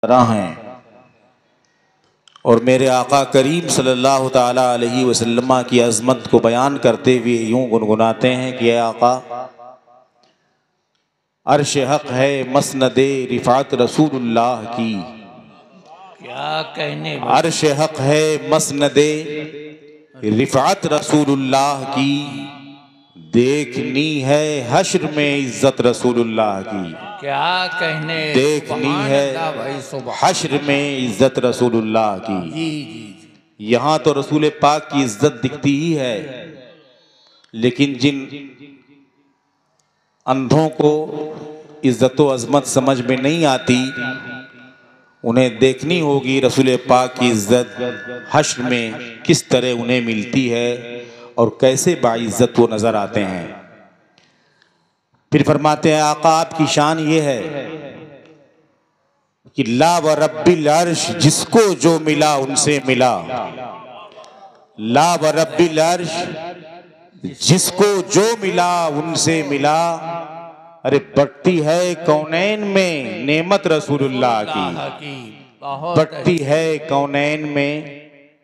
हैं और मेरे आका करीम सल्लल्लाहु ताला अलैहि वसल्लम की अज़मत को बयान करते हुए यूं गुनगुनाते हैं कि ए आका, अर्श हक है मसनदे रिफ़ात रसूलुल्लाह की। क्या कहने, अर्श हक है मसनदे रिफ़ात रसूलुल्लाह की, देखनी है हश्र में इज्जत रसूलुल्लाह की। क्या कहने, देखनी है हश्र में इज्जत रसूलुल्लाह की। जी जी। यहाँ तो रसूल पाक की इज्जत दिखती ही है, लेकिन जिन अंधों को इज्जत व अजमत समझ में नहीं आती, उन्हें देखनी होगी रसूल पाक की इज्जत हश्र में किस तरह उन्हें मिलती है और कैसे बाइज्जत वो नजर आते हैं। फिर फरमाते हैं आका आपकी शान ये है कि ला व रब्बिल अर्श, जिसको जो मिला उनसे मिला। ला व रब्बिल अर्श, जिसको जो मिला उनसे मिला। अरे बढ़ती है कौनैन में नेमत रसूलुल्लाह की, बढ़ती है कौनैन में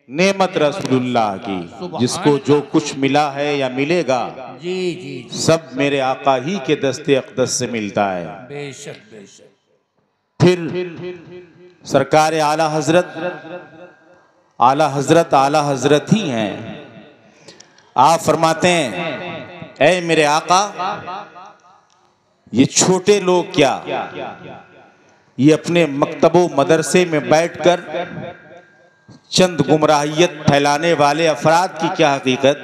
नेमत रसूलुल्लाह की। जिसको जो कुछ मिला है या मिलेगा, जी जी, सब मेरे आका ही के दस्ते अक़दस से मिलता है। बेशक बेशक। फिर सरकार आला हजरत आला हजरत ही हैं। आप फरमाते हैं ऐ मेरे आका, ये छोटे लोग क्या, ये अपने मकतबो मदरसे में बैठकर चंद गुमराहियत फैलाने वाले अफराद की क्या हकीकत।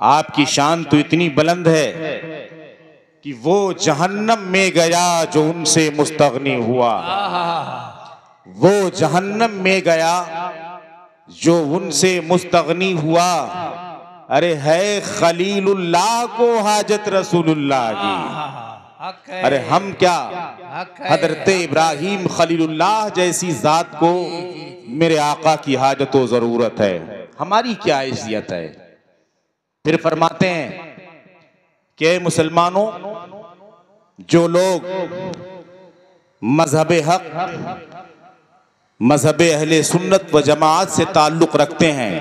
आपकी शान तो इतनी बुलंद है कि वो जहन्नम में गया जो उनसे मुस्तगनी हुआ। वो जहन्नम में गया जो उनसे मुस्तगनी हुआ। अरे है खलीलुल्लाह को हाजत रसूलुल्लाह की। अरे हम क्या, हजरत इब्राहिम खलीलुल्लाह जैसी जात को मेरे आका की हाजत व जरूरत है, हमारी क्या हैसियत है। फिर फरमाते हैं कि मुसलमानों, जो लोग मजहब हक, मजहब अहले सुन्नत व जमात से ताल्लुक़ रखते हैं,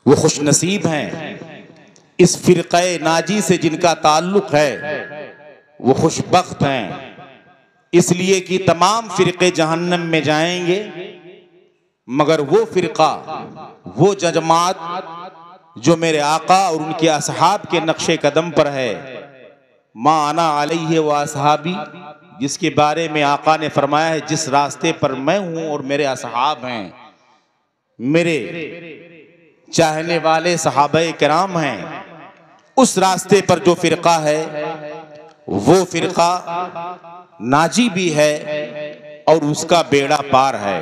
वो खुश नसीब हैं। इस फ़िरक़े नाजी से जिनका ताल्लुक़ है वो खुशबख्त हैं, इसलिए कि तमाम फ़िरक़े जहन्नम में जाएंगे, मगर वो फ़िरक़ा, वो जमात जो मेरे आका और उनके असहाब के नक्शे कदम पर है, मा अना अलैहि व असहाबी, जिसके बारे में आका ने फरमाया है जिस रास्ते पर मैं हूँ और मेरे असहाब हैं, मेरे चाहने वाले सहाबे किराम हैं, उस रास्ते पर जो फ़िरक़ा है वो फ़िरक़ा नाजी भी है और उसका बेड़ा पार है।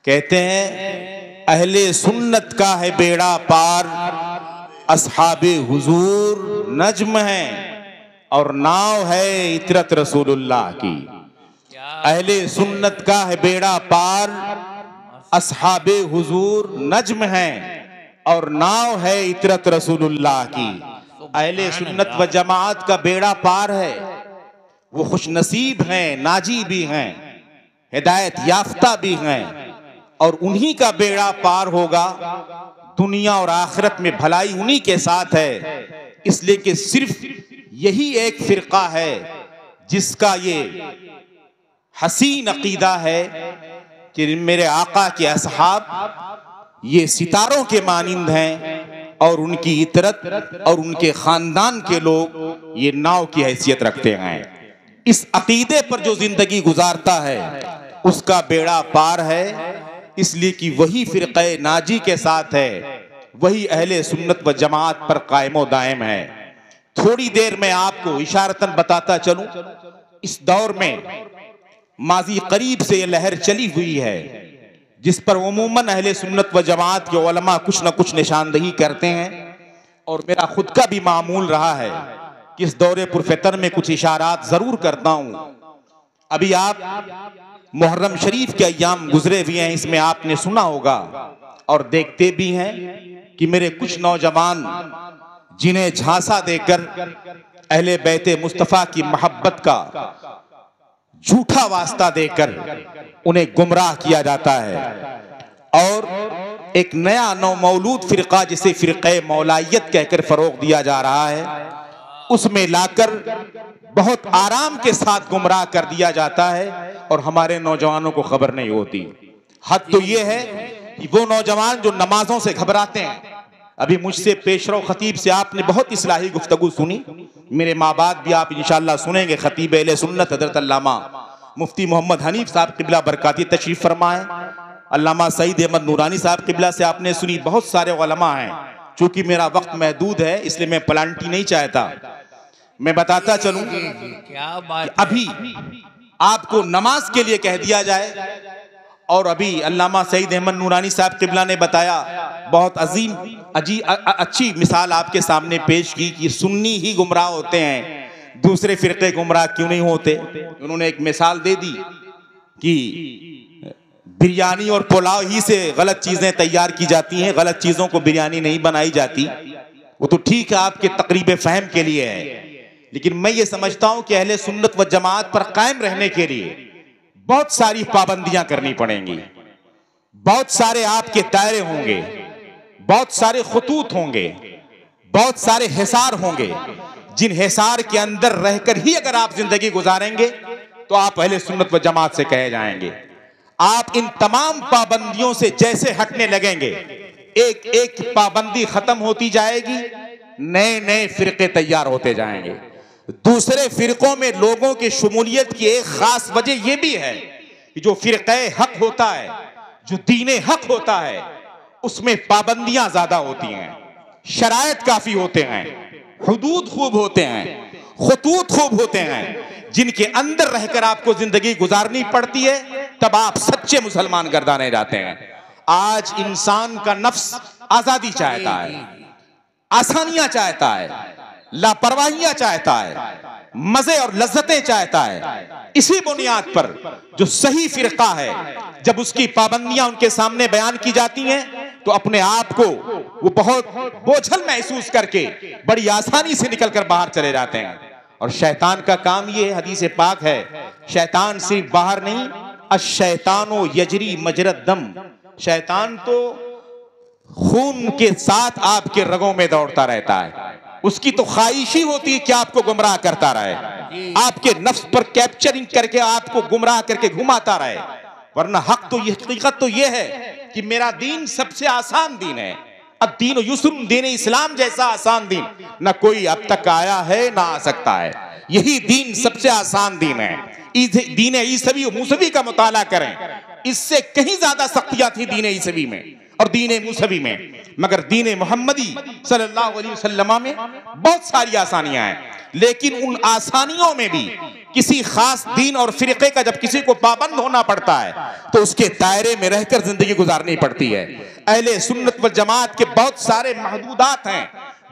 कहते हैं अहले सुन्नत का है बेड़ा पार, असहाबे हुजूर नज्म है और नाव है इतरत रसूलुल्लाह की। अहले सुन्नत का है बेड़ा पार, असहाबे हुजूर नज्म है और नाव है इतरत रसूलुल्लाह की। अहले सुन्नत व जमात का बेड़ा पार है, वो खुश नसीब हैं, नाजी भी हैं, हिदायत याफ्ता भी हैं, और उन्हीं का बेड़ा पार होगा। दुनिया और आखिरत में भलाई उन्हीं के साथ है, इसलिए कि सिर्फ यही एक फ़िरक़ा है जिसका ये हसीन अकीदा है कि मेरे आका के असहाब ये सितारों के मानिंद हैं और उनकी इतरत और उनके ख़ानदान के लोग ये नाव की हैसियत रखते हैं। इस अकीदे पर जो ज़िंदगी गुजारता है उसका बेड़ा पार है, इसलिए कि वही फ़िरक़े नाजी के साथ है, वही अहले सुन्नत व जमात पर कायम व दायम है। थोड़ी देर में आपको इशारतन बताता चलूं, इस दौर में माजी करीब से ये लहर चली हुई है जिस पर उमूमन अहले सुन्नत व जमात के उलमा कुछ न कुछ निशानदही करते हैं, और मेरा खुद का भी मामूल रहा है कि इस दौरे पुरफ़ितर में कुछ इशारात ज़रूर करता हूँ। अभी आप मुहर्रम शरीफ के अय्याम गुजरे हुए हैं, इसमें आपने सुना होगा और देखते भी हैं कि मेरे कुछ नौजवान जिन्हें झांसा देकर अहले बैते मुस्तफ़ा की मोहब्बत का झूठा वास्ता देकर उन्हें गुमराह किया जाता है और एक नया नौमौलूद फिरका जिसे फिरक़े मौलायत कहकर फरोग दिया जा रहा है, उसमें लाकर बहुत आराम के साथ गुमराह कर दिया जाता है और हमारे नौजवानों को खबर नहीं होती। हद तो ये है कि वो नौजवान जो नमाजों से घबराते हैं, अभी मुझसे पेशरो खतीब से आपने बहुत इस्लाही गुफ्तगू सुनी, मेरे माँ बाप भी आप इंशाअल्लाह सुनेंगे। खतीब अहले सुन्नत हज़रत अल्लामा मुफ्ती मोहम्मद हनीफ साहब क़िबला बरकाती तशरीफ़ फरमाए, अल्लामा सईद अहमद नूरानी साहब क़िबला से आपने सुनी, बहुत सारे उलमा हैं। चूँकि मेरा वक्त महदूद है इसलिए मैं प्लांटी नहीं चाहता, मैं बताता चलूं क्या बात अभी आपको नमाज के लिए कह दिया जाए और अभी अल्लामा सईद अहमद नूरानी साहब क़िबला ने बताया, बहुत अच्छी मिसाल आपके सामने पेश की कि सुन्नी ही गुमराह होते हैं, दूसरे फिरके गुमराह क्यों नहीं होते। उन्होंने एक मिसाल दे दी कि बिरयानी और पुलाव ही से गलत चीजें तैयार की जाती हैं, गलत चीजों को बिरयानी नहीं बनाई जाती। वो तो ठीक है आपके तकरीब फहम के लिए है, लेकिन मैं ये समझता हूं कि अहले सुन्नत व जमात पर कायम रहने के लिए बहुत सारी पाबंदियां करनी पड़ेंगी, बहुत सारे आपके दायरे होंगे, बहुत सारे खतूत होंगे, बहुत सारे हिसार होंगे, जिन हिसार के अंदर रहकर ही अगर आप जिंदगी गुजारेंगे तो आप अहले सुन्नत व जमात से कहे जाएंगे। आप इन तमाम पाबंदियों से जैसे हटने लगेंगे, एक एक पाबंदी खत्म होती जाएगी, नए नए फिरके तैयार होते जाएंगे। दूसरे फिरकों में लोगों की शमूलियत की एक खास वजह यह भी है कि जो फिरक़े हक होता है, जो दीने हक होता है, उसमें पाबंदियां ज्यादा होती हैं, शरायत काफी होते हैं, हुदूद खूब होते हैं, खतूत खूब होते हैं, जिनके अंदर रहकर आपको जिंदगी गुजारनी पड़ती है, तब आप सच्चे मुसलमान गर्दाने जाते हैं। आज इंसान का नफ्स आजादी चाहता है, आसानियां चाहता है, लापरवाहियां चाहता है, मजे और लज्जतें चाहता है। इसी बुनियाद पर जो सही फिरका है, जब उसकी पाबंदियां उनके सामने बयान की जाती हैं तो अपने आप को वो बहुत बोझल महसूस करके बड़ी आसानी से निकलकर बाहर चले जाते हैं। और शैतान का काम ये हदीस पाक है, शैतान सिर्फ बाहर नहीं, अश-शैतानो यजरी मजरद दम, शैतान तो खून के साथ आपके रगों में दौड़ता रहता है। उसकी तो ख्वाहिश ही होती है कि आपको गुमराह करता रहे, आपके नफ्स पर कैप्चरिंग करके आपको गुमराह करके घुमाता रहे। वरना हक तो ये, हकीकत तो ये है कि मेरा दीन सबसे आसान दीन है। अब दीन युस्र, दीन इस्लाम जैसा आसान दीन ना कोई अब तक आया है ना आ सकता है। यही दीन सबसे आसान दीन है। दीन ईसवी मूसवी का मुताला करें, इससे कहीं ज्यादा सख्तियां थी दीन ईसवी में और दीन मूसवी में, मगर दीन मोहम्मदी सल्लल्लाहु अलैहि वसल्लम में बहुत सारी आसानियां हैं। लेकिन उन आसानियों में भी किसी खास दीन और फिरके का जब किसी को पाबंद होना पड़ता है तो उसके दायरे में रहकर जिंदगी गुजारनी पड़ती है। अहले सुन्नत व जमात के बहुत सारे महदूदात हैं,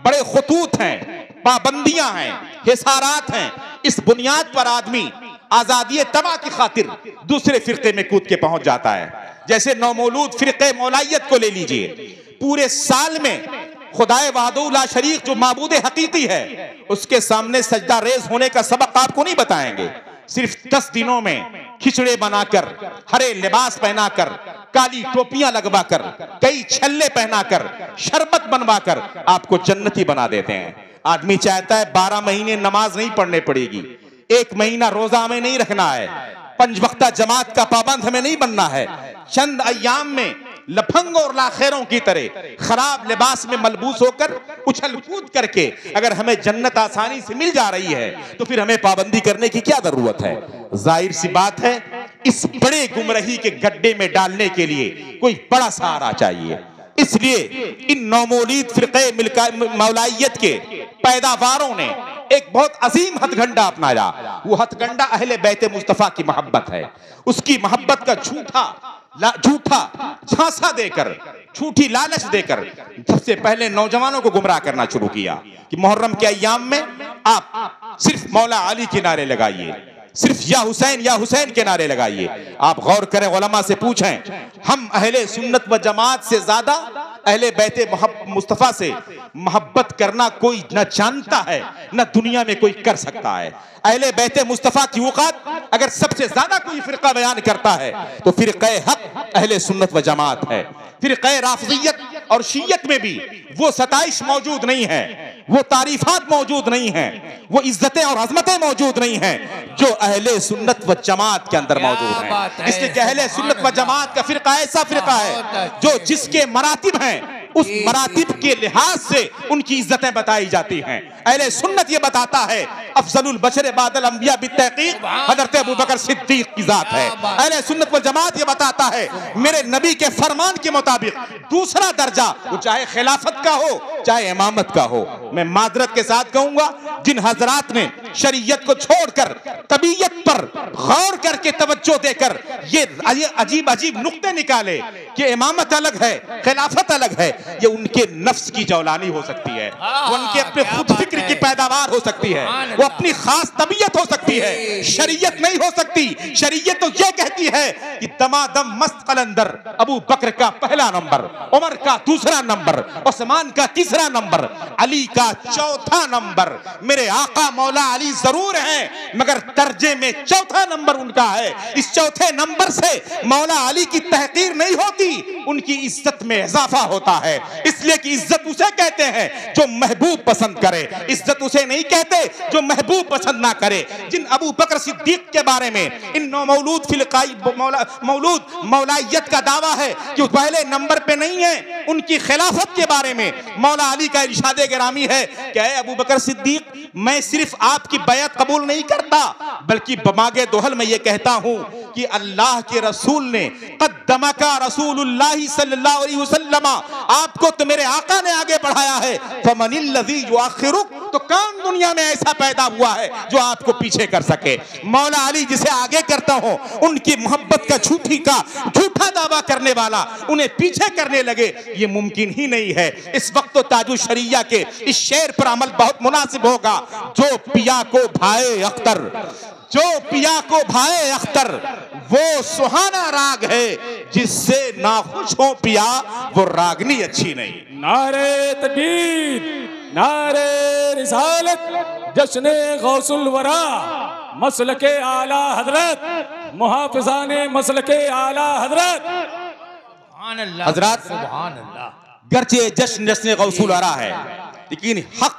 बड़े खतूत हैं, पाबंदियां हैं, हिसारात हैं। इस बुनियाद पर आदमी आजादी तबा की खातिर दूसरे फिरके में कूद के पहुंच जाता है। जैसे नौमौलूद फिरके मौलायत को ले लीजिए, पूरे साल में खुदाए वहदहू ला शरीक जो माबूद हकीकी है उसके सामने सजदा रेज होने का सबक आपको नहीं बताएंगे। सिर्फ 10 दिनों में खिचड़े बनाकर, हरे लिबास पहनाकर, काली टोपियां लगवाकर, कई छल्ले पहनाकर, शरबत बनवाकर आपको जन्नती बना देते हैं। आदमी चाहता है 12 महीने नमाज नहीं पढ़ने पड़ेगी, 1 महीना रोजा हमें नहीं रखना है, 5 वक्ता जमात का पाबंद हमें नहीं बनना है। चंद अय्याम में लफंग और लाखेरों की तरह खराब लिबास में मलबूस होकर उछल कूद करके अगर हमें जन्नत आसानी से मिल जा रही है तो फिर हमें पाबंदी करने की क्या जरूरत है। जाहिर सी बात है, इस बड़े गुमराही के गड्ढे में डालने के लिए कोई बड़ा सहारा चाहिए। इसलिए इन नौमौलीद फिरक़े मौलायत के पैदावारों ने एक बहुत अजीम हथगंडा अपनाया। वो हथगंडा अहले बैत मुस्तफा की मोहब्बत है। उसकी मोहब्बत का झूठा झांसा देकर, झूठी लालच देकर सबसे पहले नौजवानों को गुमराह करना शुरू किया कि मुहर्रम के अय्याम में आप सिर्फ मौला अली के नारे लगाइए, सिर्फ या हुसैन के नारे लगाइए। आप गौर करें, उलमा से पूछें, हम अहले सुन्नत व जमात से ज्यादा अहले बैत मुस्तफा से मोहब्बत करना कोई न जानता है न दुनिया में कोई कर सकता है। अहले बैते मुस्तफ़ा की औकात अगर सबसे ज्यादा कोई फिरका बयान करता है तो फिरक़े हक अहले सुन्नत व जमात है। फिरक़े राफ़िज़ियत और शियत में भी वो सताइश मौजूद नहीं है, वो तारीफात मौजूद नहीं है, वो इज्जतें और अज़मतें मौजूद नहीं है जो अहले सुन्नत व जमात के अंदर मौजूद है। इसलिए कि अहले सुन्नत व जमात का फिरका ऐसा फिरका है जो जिसके मरातिब हैं उस मरातिब के लिहाज से उनकी इज्जतें बताई जाती हैं। अहले सुन्नत ये बताता है अफजलुल बशर बादल अंबिया बित्तहक़ीक़ हज़रत अबू बकर सिद्दीक़ की जात है। अहले सुन्नत व जमात ये बताता है मेरे नबी के फरमान के मुताबिक दूसरा दर्जा वो चाहे खिलाफत का हो चाहे इमामत का हो। मैं मादरत के साथ कहूंगा जिन हजरात ने शरीयत को छोड़कर तबीयत पर गौर करके तवज्जो देकर ये अजीब अजीब नुक्ते निकाले कि इमामत अलग है खिलाफत अलग है, ये उनके नफ्स की जौलानी हो सकती है, वो उनके अपने खुद फिक्र की पैदावार हो सकती है, वो अपनी खास तबीयत हो सकती है, शरीयत नहीं हो सकती। शरीयत तो ये कहती है कि दमादम मस्त कलंदर अबू बकर का पहला नंबर, उमर का दूसरा नंबर, उस्मान का तीसरा नंबर, अली का चौथा नंबर। मेरे आका मौला अली जरूर हैं मगर दर्जे में चौथा नंबर उनका है। इस चौथे नंबर से मौला अली की तहकीर नहीं होती, उनकी इज्जत में इजाफा होता है। इसलिए कि इज्जत उसे कहते हैं जो महबूब पसंद करे, इज्जत उसे नहीं कहते जो महबूब पसंद ना करे। जिन अबू बकर सिद्दीक के बारे में इन मौलूद फिलकाई मौलूद मौलाइयत का दावा है कि पहले नंबर पे नहीं है, उनकी खिलाफत के बारे में मौला अली का इरशाद गिरामी है कि अबू बकर सिद्दीक मैं सिर्फ आपकी बैत कबूल नहीं करता बल्कि बमागे दोहल में ये कहता हूं कि अल्लाह के रसूल ने कद्दमका रसूलुल्लाह सल्लल्लाहु अलैहि वसल्लम, आपको तो मेरे आका ने आगे बढ़ाया है। फमनिल लज़ी युअख्खिरुक, तो कौन दुनिया में ऐसा पैदा हुआ है जो आपको पीछे कर सके। मौला अली जिसे आगे करता हो उनकी मोहब्बत का झूठा दावा करने वाला उन्हें पीछे करने लगे, ये मुमकिन ही नहीं है। इस वक्त तो ताजु शरिया के इस शेर पर अमल बहुत मुनासिब होगा, जो पिया को भाए अख्तर, जो पिया को भाए अख्तर वो सुहाना राग है, जिससे नाखुश हो पिया वो रागनी अच्छी नहीं। नारे तकबीर, नारे रिसालत, जश्ने गौसुल वरा, मसलके आला हजरत, मुहाफिजाने मसलके आला हजरत। हजरत गर्चे जश्न गौसुल वरा है लेकिन हक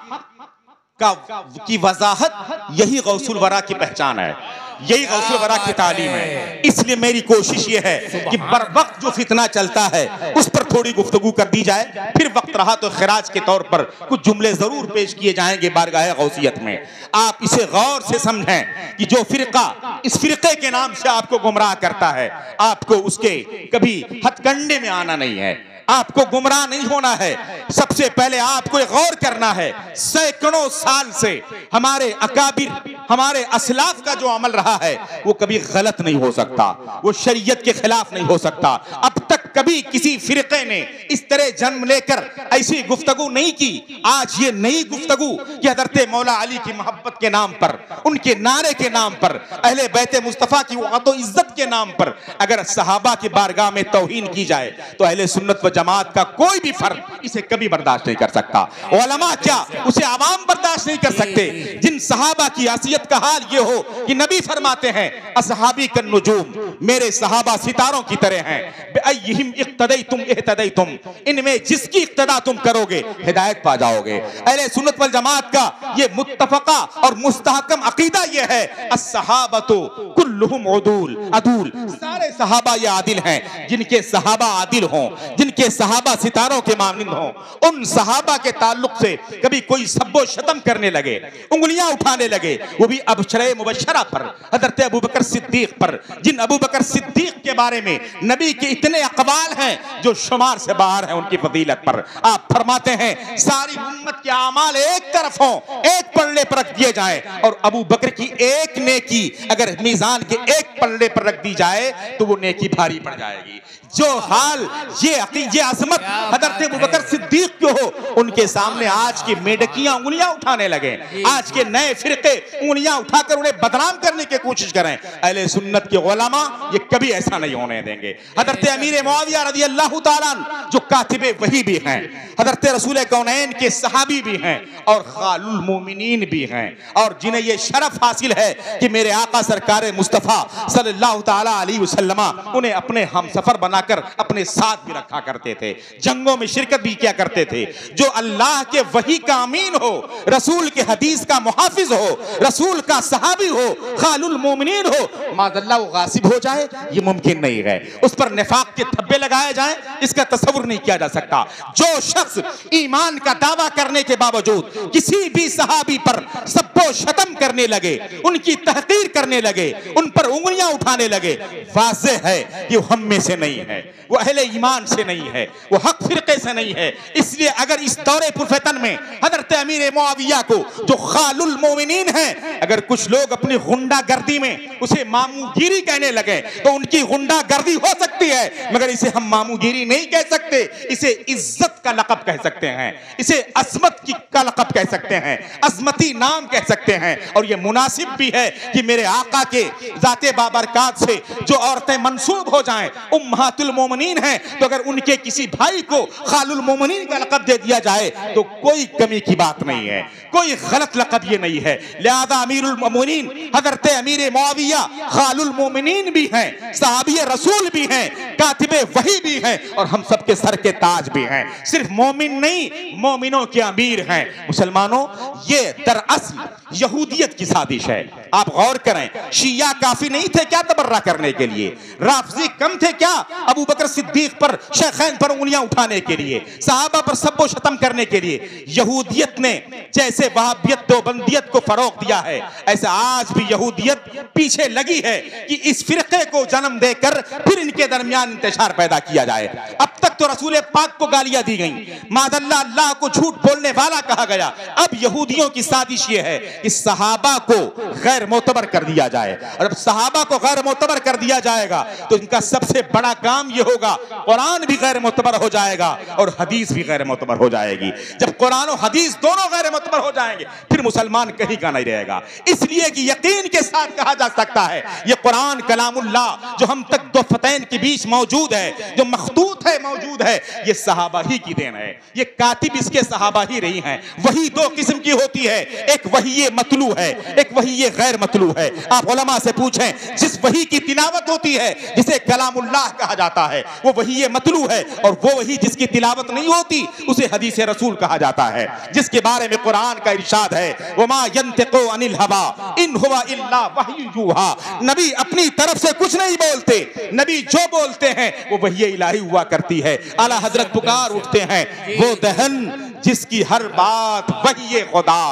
की वजाहत यही गौसुल वरा की पहचान है, यही गौसुल वरा की तालीम है। इसलिए मेरी कोशिश ये है कि बर वक्त जो फितना चलता है उस पर थोड़ी गुफ्तगू कर दी जाए, फिर वक्त रहा तो खिराज के तौर पर कुछ जुमले जरूर पेश किए जाएंगे बारगाह गौसियत में। आप इसे गौर से समझें कि जो फिरका इस फिरके के नाम से आपको गुमराह करता है, आपको उसके कभी हथकंडे में आना नहीं है, आपको गुमराह नहीं होना है। सबसे पहले आपको गौर करना है, सैकड़ों साल से हमारे अकाबिर हमारे असलाफ का जो अमल रहा है वो कभी गलत नहीं हो सकता, वो शरीयत के खिलाफ नहीं हो सकता। अब तक कभी किसी फिरके ने इस तरह जन्म लेकर ऐसी गुफ्तगू नहीं की। आज ये नई गुफ्तगू कि हज़रत मौला अली की मोहब्बत के नाम पर, उनके नारे के नाम पर, अहले बैते मुस्तफ़ा की वक़्तो इज्जत के नाम पर अगर सहाबा की बारगाह में तौहीन की जाए तो अहले सुन्नत व जमात का कोई भी फर्द इसे कभी बर्दाश्त नहीं कर सकता। उलमा क्या उसे आवाम बर्दाश्त नहीं कर सकते। जिन सहाबा की हैसियत का हाल ये हो कि नबी फरमाते हैं असहाबी कन नुजूम, मेरे सहाबा सितारों की तरह हैं, बिअय्यिहिम इक्तदैतुम इह्तदैतुम, इनमें जिसकी इक्तदा तुम करोगे हिदायत पा जाओगे। अहले सुन्नत वल जमात का ये मुत्तफका और मुस्तहकम अकीदा ये है अस्सहाबतु कुल्लुहुम उदूल, अदूल, सारे सहाबा ये आदिल हैं। जिनके सहाबा आदिल हों, जिनके सहाबा सितारों के मानिंद हों, उन सहाबा के ताल्लुक से कभी कोई सब्बो शतम करने लगे, उंगलियां उठाने लगे, वो भी अबशरे मुबशरा पर, हज़रत अबू बकर सिद्दीक पर, जिन अबू बकर सिद्दीक के बारे में नबी के इतने अक़वाल हैं जो शुमार से बाहर हैं उनकी फजीलत पर। आप फरमाते हैं सारी उम्मत के आमाल एक तरफ हों, एक पल्ले पर रख दिए जाए और अबू बकर की एक नेकी अगर मीज़ान के एक पल्ले पर रख दी जाए तो वो नेकी भारी पड़ जाएगी। जो हाल ये अज़मत हज़रत अबू बकर सिद्दीक को हो, उनके सामने आज की मेढकियां उंगलियां उठाने लगे, आज के नए फिरके उंगलियां उठाकर उन्हें बदनाम करने की कोशिश करें। अहले सुन्नत के उलमा ये कभी ऐसा नहीं होने देंगे। हज़रत अमीर मुआविया रज़ियल्लाहु ताला अन्हु जो कातिबे वही भी हैं, हज़रत रसूल कौनैन के सहाबी भी हैं और खालुल मोमिनीन भी हैं, और जिन्हें ये शरफ हासिल है कि मेरे आका सरकार मुस्तफ़ा सल्लल्लाहु ताला अलैहि वसल्लम उन्हें अपने हमसफर बनाकर अपने साथ भी रखा करते थे, जंगों में शिरकत भी किया करते थे। जो अल्लाह के वही का अमीन हो, रसूल के हदीस का मुहाफिज हो, रसूल का सहाबी हो, खालुल मोमिनीन हो, माज़अल्लाह वो गासिब हो जाए ये मुमकिन नहीं है। उस पर निफाक के धब्बे लगाए जाएं, इसका तस्वुर नहीं किया जा सकता। जो शख्स ईमान का दावा करने के बावजूद किसी भी सहाबी पर सब्बो शतम करने लगे, उनकी तहकीर करने लगे, उन पर उंगलियां उठाने लगे, वाज़ेह है कि वो हम में से नहीं है, वो अहले ईमान से नहीं है, वो हक फिरके से नहीं है। इसलिए अगर इस दौरे पुरफतन में हज़रत अमीर मुआविया को जो खालुल मोमिनीन है, अगर कुछ लोग अपनी गुंडागर्दी में उसे मामूगिरी कहने लगे तो उनकी गुंडागर्दी हो सकती है, मगर इसे हम मामूगिरी नहीं कह सकते, इसे इज्जत का लक़ब कह सकते हैं, इसे अज़मत का लक़ब कह सकते हैं, अज़मती नाम कह सकते हैं। और ये मुनासिब भी है कि मेरे आका के ज़ाते बाबरकात से जो औरतें मंसूब हो जाएं, उम्महातुल मोमिनीन हैं, तो अगर उनके किसी भाई को खालुल मोमिनीन का लक़ब दे दिया जाए तो कोई कमी की बात नहीं है, कोई गलत लक़ब ये नहीं है। लिहाजा अमीरुल मोमिनीन हज़रत अमीर मुआविया खालुल मोमिनीन भी हैं, सहाबी रसूल भी हैं, कातिबे वही भी हैं, और हम सबके सर के ताज भी हैं। सिर्फ मोमिन नहीं, मोमिनों के अमीर हैं। मुसलमानों, ये दरअसल यहूदियत की साजिश है। आप गौर करें, शिया काफी नहीं थे क्या तबर्रा करने के लिए? राफजी कम थे क्या अबू बकर सिद्दीक पर, शेखैन पर उंगलियां उठाने के लिए, सहाबा पर सब्बो शतम करने के लिए? यहूदियत ने जैसे वहाबियत देवबंदियत को फरोग दिया है, ऐसे आज भी यहूदियत पीछे लगी है कि इस फिरके को जन्म देकर फिर इनके दरमियान इंतशार पैदा किया जाए। अब तक तो रसूल पाक को गालियां दी गई, मादल्ला अल्लाह को झूठ बोलने वाला कहा गया। अब यहूदियों की साजिश ये है कि सहाबा को गैर मोतबर कर दिया जाए, और अब सहाबा को गैर मोतबर कर दिया जाएगा तो इनका सबसे बड़ा काम ये होगा, कुरान भी गैर मोतबर हो जाएगा और हदीस भी गैर मोतबर हो जाएगी। जब कुरान और हदीस दोनों गैर मोतबर हो जाएंगे फिर मुसलमान कहीं का नहीं रहेगा। इसलिए कि यकीन के साथ कहा जा सकता है ये कुरान कलामुल्लाह जो हम तक दो फतैन के बीच मौजूद है, जो मखतूत है मौजूद है, ये सहाबा ही की देन है। ये कातिब इसके सहाबा ही रही हैं। वही दो किस्म की होती है, एक वही ये मतलू है, एक वही ये गैर मतलू है। आप उलमा से पूछें, जिस वही की तिलावत होती है जिसे कलामुल्लाह कहा जाता है वो वही ये मतलू है, और वो वही जिसकी तिलावत नहीं होती उसे हदीस रसूल कहा जाता है, जिसके बारे में कुरान का इरशाद है, वमा यंतिकु अनिल हवा इन हुवा इल्ला वह्यु यूहा। नबी अपनी तरफ से कुछ नहीं बोलते, नबी जो बोलते हैं वो वही इलाही हुआ करती है। आला हजरत पुकार उठते हैं, वो दहन जिसकी हर बात वही खुदा,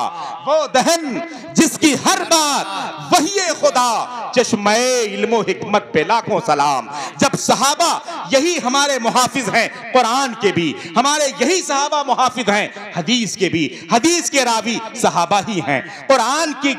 वो दहन जिसकी हर बात वही खुदा, चश्मे इल्म हिकमत पे लाखों सलाम। जब सहाबा यही हमारे मुहाफिज हैं, कुरान के भी हमारे यही सहाबा मुहाफिज हैं, हदीस के भी, हदीस के रावी सहाबा ही हैं, कुरान की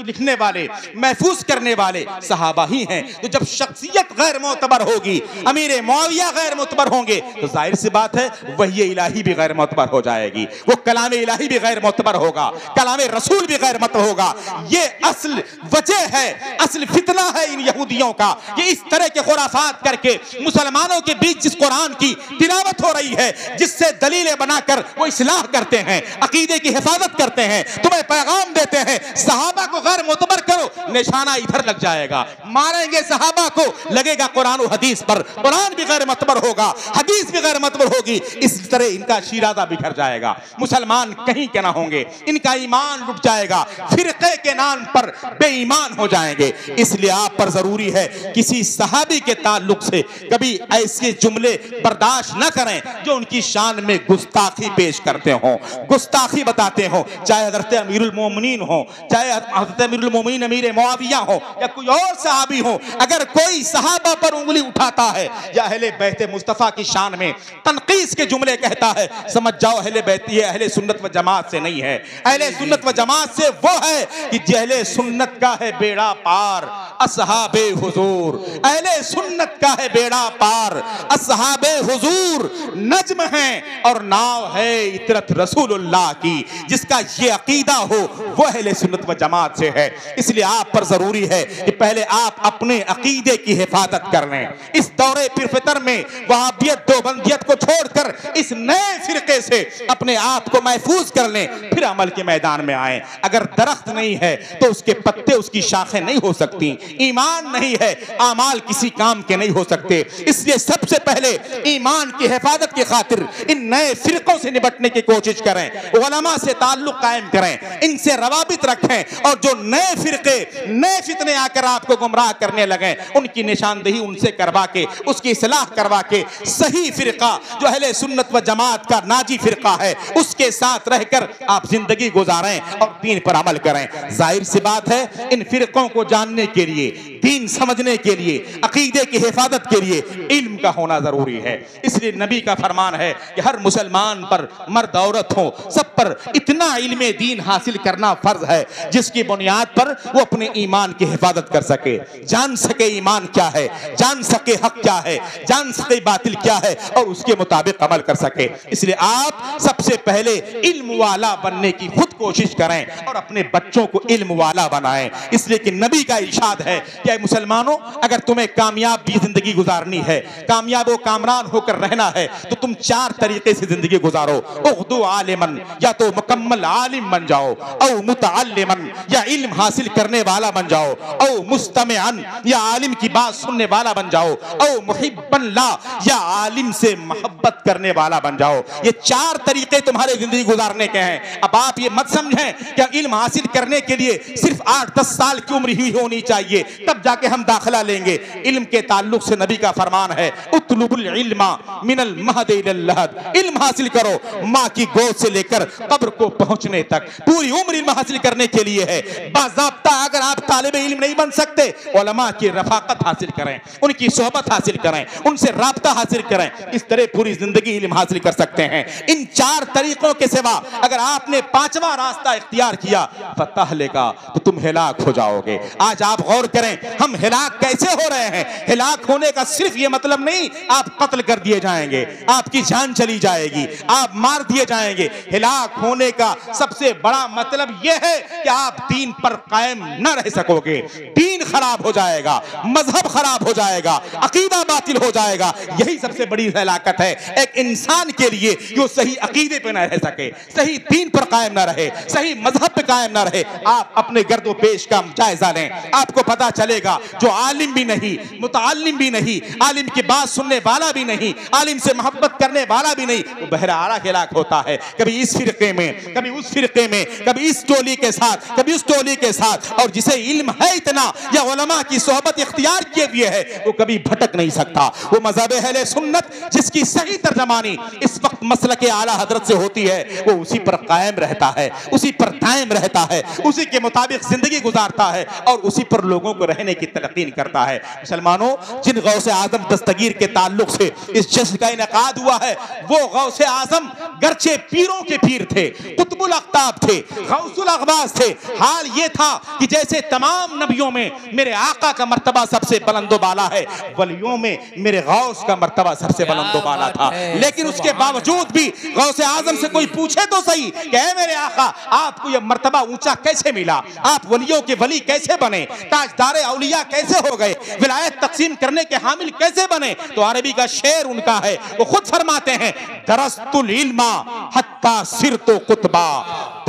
लिखने वाले महफूज करने वाले सहाबा ही हैं। तो जब शख्सियत गैर मोतबर होगी, अमीर मुआविया गैर मोतबर होंगे, तो जाहिर सी बात है वही इलाही भी गैर मोतबर हो जाएगी, वो कलाम इलाही भी गैर मोतबर होगा, कलाम रसूल भी गैर मोतबर होगा। ये असल वजह है, असल फितना है इन यहूदियों का, कि इस तरह के खुराफात करके मुसलमानों के बीच जिस कुरान की तिलावत हो रही है, जिससे दलीलें बनाकर वो इस्लाह करते हैं, अकीदे की हिफाजत करते हैं, तुम्हें पैगाम देते हैं सहाबा को गैर मोतबर करो, निशाना इधर लग जाएगा, मारेंगे सहाबा को, लगेगा कुरान और हदीस पर, कुरान भी गैर मोतबर होगा, हदीस भी गैर मोतबर होगी। इस तरह इनका शिराजा बिखर जाएगा, मुसलमान कहीं के ना होंगे, इनका ईमान लुट जाएगा, फिरके के नाम पर बेईमान हो जाएंगे। इसलिए आप पर जरूरी है किसी सहाबी के ताल्लुक से कभी ऐसे जुमले बर्दाश्त न करें जो उनकी शान में गुस्ताखी पेश करते हो, गुस्ताखी बताते हो, चाहे हज़रत अमीरुल मोमिनीन हो, चाहे हज़रत अमीरुल मोमिनीन अमीर मुआविया हो या कोई और सहाबी हो। अगर कोई सहाबा पर उंगली उठाता है या अहले बैत मुस्तफ़ा की शान में तनकीस के जुमले कहता है, समझ जाओ अहले बैती है, अहले सुन्नत व जमात से नहीं है। अहले सुन्नत व जमात से वो है कि अहले सुन्नत का है बेड़ा पार असहाबे हुजूर। अहले सुन्नत का है बेड़ा पार असहाबे हुजूर। नज्म है और नाव है इतरत रसूलुल्लाह की। जिसका ये अकीदा हो वो अहले सुन्नत व जमात से है। इसलिए आप पर जरूरी है कि पहले आप अपने अकीदे की हिफाजत कर लें। इस दौरे पिरफितर में वहाबियत देवबंदियत को छोड़कर इस नए फिरके से अपने आप को महफूज कर लें, फिर अमल के मैदान में आए। अगर दरख्त नहीं है तो उसके पत्ते, उसकी शाखें नहीं हो सकती। ईमान नहीं है, आमाल किसी काम के नहीं हो सकते। इसलिए सबसे पहले ईमान की हिफाजत की खातिर इन नए फिरकों से निपटने की कोशिश करें, उलमा से ताल्लुक कायम करें, इनसे रवाबित रखें और जो नए फिरके, नए फितने आकर आपको गुमराह करने लगे उनकी निशानदेही उनसे करवा के, उसकी इस्लाह करवा के सही फिरका जो अहले सुन्नत व जमात का नाजी फिरका है उसके साथ रहकर आप जिंदगी गुजारें और दीन पर अमल करें। जाहिर सी बात है इन फिरकों को जानने के लिए, दीन समझने के लिए, अकीदे की हिफाजत के लिए इल्म का होना जरूरी है। इसलिए नबी का फरमान है कि हर मुसलमान पर, मर्द औरत हो, सब पर इतना इल्म दीन हासिल करना फर्ज है जिसकी बुनियाद पर वो अपने ईमान की हिफाजत कर सके, जान सके ईमान क्या है, जान सके हक क्या है, जान सके बातिल क्या है और उसके मुताबिक अमल कर सके। इसलिए आप सबसे पहले इल्म वाला बनने की खुद कोशिश करें और अपने बच्चों को इल्म वाला बनाएं। इसलिए कि नबी का इरशाद है कि मुसलमानों, अगर तुम्हें कामयाब भी जिंदगी गुजारनी है, कामयाब व कामरान होकर रहना है तो तुम चार तरीके से जिंदगी गुजारो। उर्दू आलिमन, या तो मुकम्मल आलिम बन जाओ, औ मुतअल्लिमन, या इल्म हासिल करने वाला बन जाओ, औ मुस्तमिअन, या आलिम की बात सुनने वाला बन जाओ, औ मुहिब्बन ला, या आलिम से मोहब्बत करने वाला बन जाओ। ये चार तरीके तुम्हारे जिंदगी गुजारने के हैं। अब आप ये मत समझें कि इल्म हासिल करने के लिए सिर्फ 8-10 साल की उम्र ही होनी चाहिए तब जाके हम दाखिला लेंगे। इल्म के ताल्लुक से नबी का फरमान है उतलुबुल इल्मा मिनल महद इलल लहद। इल्म हासिल करो माँ की गोद से लेकर कब्र को पहुंचने तक, पूरी उम्र इल्म हासिल करने के लिए है। बाज़ाब्ता अगर आप तालिबे इल्म नहीं बन सकते, उलमा की रफाकत हासिल करें, उनकी सोहबत हासिल करें, उनसे राब्ता हासिल करें। इस तरह पूरी जिंदगी इल्म हासिल कर सकते हैं। इन चार तरीकों के सिवा अगर आपने पांचवा रास्ता इख्तियार किया फतह लेगा तो तुम हिलाक हो जाओगे। आज आप गौर करें हम हिलाक कैसे हो रहे हैं। हिलाक होने का सिर्फ ये मतलब नहीं आप कत्ल कर दिए जाएंगे, आपकी जान चली जाएगी, आप मार दिए जाएंगे। हिलाक होने का सबसे बड़ा मतलब यह है कि आप दीन पर कायम न रह सकोगे, दीन खराब हो जाएगा, मजहब खराब हो जाएगा, अकीदा बातिल हो जाएगा। यही सबसे बड़ी हलाकत है एक इंसान के लिए जो सही अकीदे पे न रह सके, सही दीन पर कायम न रहे, सही मजहब पे कायम न रहे। आप अपने गर्दो पेश का जायजा लें, आपको पता चलेगा जो आलिम भी नहीं, मुतअल्लिम भी नहीं, आलिम की बात सुनने वाला भी नहीं, आलिम से मोहब्बत करने वाला भी नहीं, वो बहरारा हिलाक होता है। कभी इस फिरके में, कभी उस फिरके में, कभी इस टोली के साथ, कभी उस टोली के साथ। और जिसे इल्म है इतना या उलमा की सोहबत इख्तियार किए हुए है वो कभी भटक नहीं सकता। वो मज़हब अहले सुन्नत जिसकी सही तर्जमानी इस वक्त मसलक आला हजरत से होती है वो उसी पर कायम रहता है, उसी पर दायम रहता है, उसी के मुताबिक जिंदगी गुजारता है और उसी पर लोगों को रहने की तलकीन करता है। मुसलमानों, जिन गौसे आजम दस्तगीर के ताल्लुक से इस जश्न का इनेकाद हुआ है वो गौसे आजम गर्चे पीरों के पीर थे, कुतुबुल अख्ताब थे, गौसुल अगबास थे। हाल ये था कि जैसे तमाम नबियों में मेरे आका का मर्तबा सबसे बुलंदो बाला है, वलियों में मेरे गौस का मर्तबा सबसे बुलंदो बाला था। लेकिन उसके बावजूद भी गौसे आजम से कोई पूछे तो सही कि ऐ मेरे आका आपको यह मर्तबा ऊंचा कैसे मिला, आप वलियों के वली कैसे बने, ताजदारे औलिया कैसे हो गए, विलायत तकसीम करने के हामिल कैसे बने। तो अरबी का शेर उनका है, वो खुद फरमाते हैं दरस्तुल इल्मा हत्ता सिरतो कुतबा,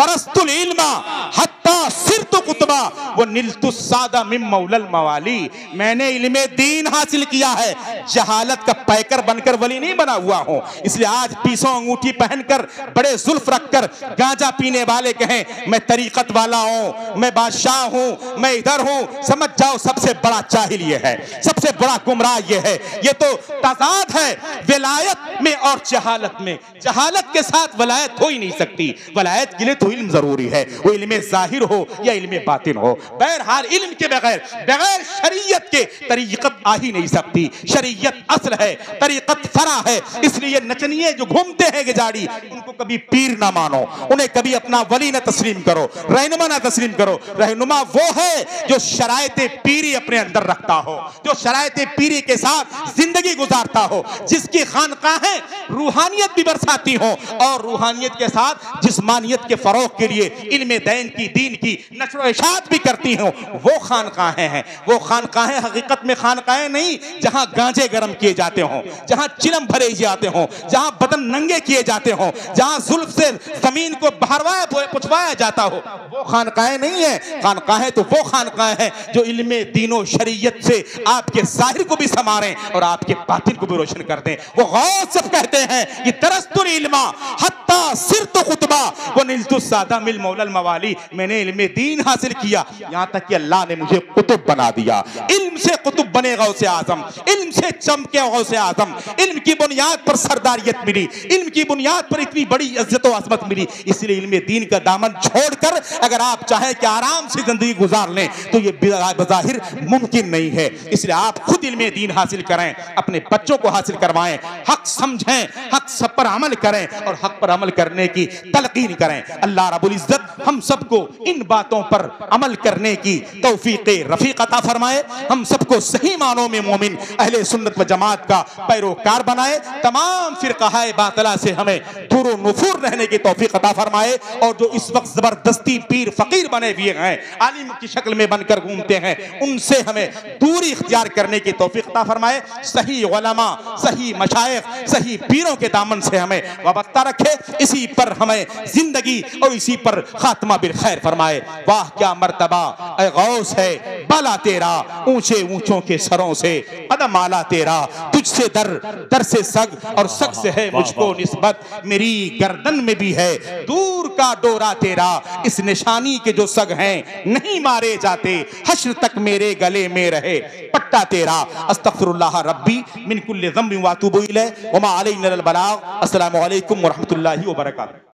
दरस्तुल इल्मा हत्ता सिरतो कुतबा वो निलतु सादा मिम मौलल मवाली। मैंने इल्मे दीन हासिल किया है, जहालत का पैकर बनकर वली नहीं बना हुआ हूं। इसलिए आज पीसों अंगूठी पहनकर बड़े जुल्फ रखकर गांजा पीने वाले कहें मैं तरीकत वाला हूं, मैं बादशाह हूं, मैं इधर हूं, समझ जाओ सबसे बड़ा जाहिल ये है, सबसे बड़ा गुमराह ये है। ये तो तजाद है विलायत में और जहालत में। जहालत के साथ वलायत हो ही नहीं सकती, वलायत के लिए तो तो इल्म जरूरी है, वो इल्म जाहिर हो या इल्म बातिन हो। बहरहाल इल्म के बगैर बगैर शरीयत के तरीक़त आ ही नहीं सकती। शरीयत असल है, तरीक़त फरा है। इसलिए नचनिए जो घूमते हैं गेजाड़ी, उनको कभी पीर ना मानो, उन्हें कभी अपना वली ना तस्लीम करो, रहनुमा ना तस्लीम करो। रहनुमा वो है जो शरायते पीरी अपने अंदर रखता हो, जो शरायते पीरी के साथ जिंदगी गुजारता हो, जिसकी खानकाहें रूहानियत भी बरसाती हो और रूहानियत के साथ जिस्मानियत के फरोग के लिए इल्म दैन की, दीन की नशर इशात भी करती हो, वो खानकाहें हैं। वो खानकाहें हकीकत में खानकाहें नहीं जहां गांजे गर्म किए जाते हों, जहां चिलम भरे जाते हों, जहां बदन नंगे किए जाते हों, जहां जुल्फ से जमीन को बहरवाया पुछवाया जाता हो, वो खानकाहें नहीं है। खानकाहें तो वो खानकाहें हैं जो इल्मे दीनो शरीयत से आपके जाहिर को भी संवारें और आपके बातिन को भी रोशन कर दें। वो गौस सब कहते हैं कि दरस्तुल इल्मा हत्ता सिरतु खुतबा व निलतु सादा मिल मौलल मवाली। मैंने इल्मे दीन हासिल किया, यहां तक कि अल्लाह ने मुझे कुतुब बना दिया। इल्म से कुतुब बने गौसे आजम, इल्म से चमके गौसे आजम। इल्म की बुनियाद पर सरदारियत मिली, इल्म की बुनियाद पर इतनी बड़ी इज्जत व अज़मत मिली। इसलिए इल्मे दीन का दामन छोड़कर अगर आप चाहें कि आराम से जिंदगी गुजार लें तो ये बज़ाहिर मुमकिन नहीं है। इसलिए आप खुद इल्मे दीन हासिल करें, अपने बच्चों को हासिल करवाएं, हक समझें, हक सब पर अमल करें और हक पर अमल करने की तलकीन करें। अल्लाह रब्बुल इज्जत हम सबको इन बातों पर अमल करने की तौफीक रफीक अता फरमाए। हम सबको सही मानों में मोमिन अहले सुन्नत व जमात का पैरोकार बनाए। तमाम फिरकाए बातिला से हमें दूर नुफूर रहने की तौफीक अता फरमाए। और जो इस वक्त जबरदस्ती पीर फकीर बने हुए हैं, आलिम की शक्ल में बनकर घूमते हैं, उनसे हमें दूरी इख्तियार करने की तौफीक अता फरमाए। सही उलमा, सही मशाइख, सही पीरों के दामन से हमें वाबस्ता रखे। इसी पर हमें जिंदगी और इसी पर खात्मा बिल खैर फरमाए। वाह क्या मर्तबा ए गौस है बाला तेरा, ऊंचे ऊंचों के सरों से कदम आला तेरा। तुझसे दर से सग और सग से है मुझको निस्बत, मेरी गर्दन में भी है दूर का डोरा तेरा। इस निशानी के जो सग हैं नहीं मारे जाते, हश्र तक मेरे गले में रहे पट्टा तेरा। अस्तगफिरुल्लाह रब्बी मिन कुल्लि ज़ंबिन व अतूबु इलैह व मा अलैना इल्लल बलाग। अस्सलामु अलैकुम व रहमतुल्लाहि व बरकातहू।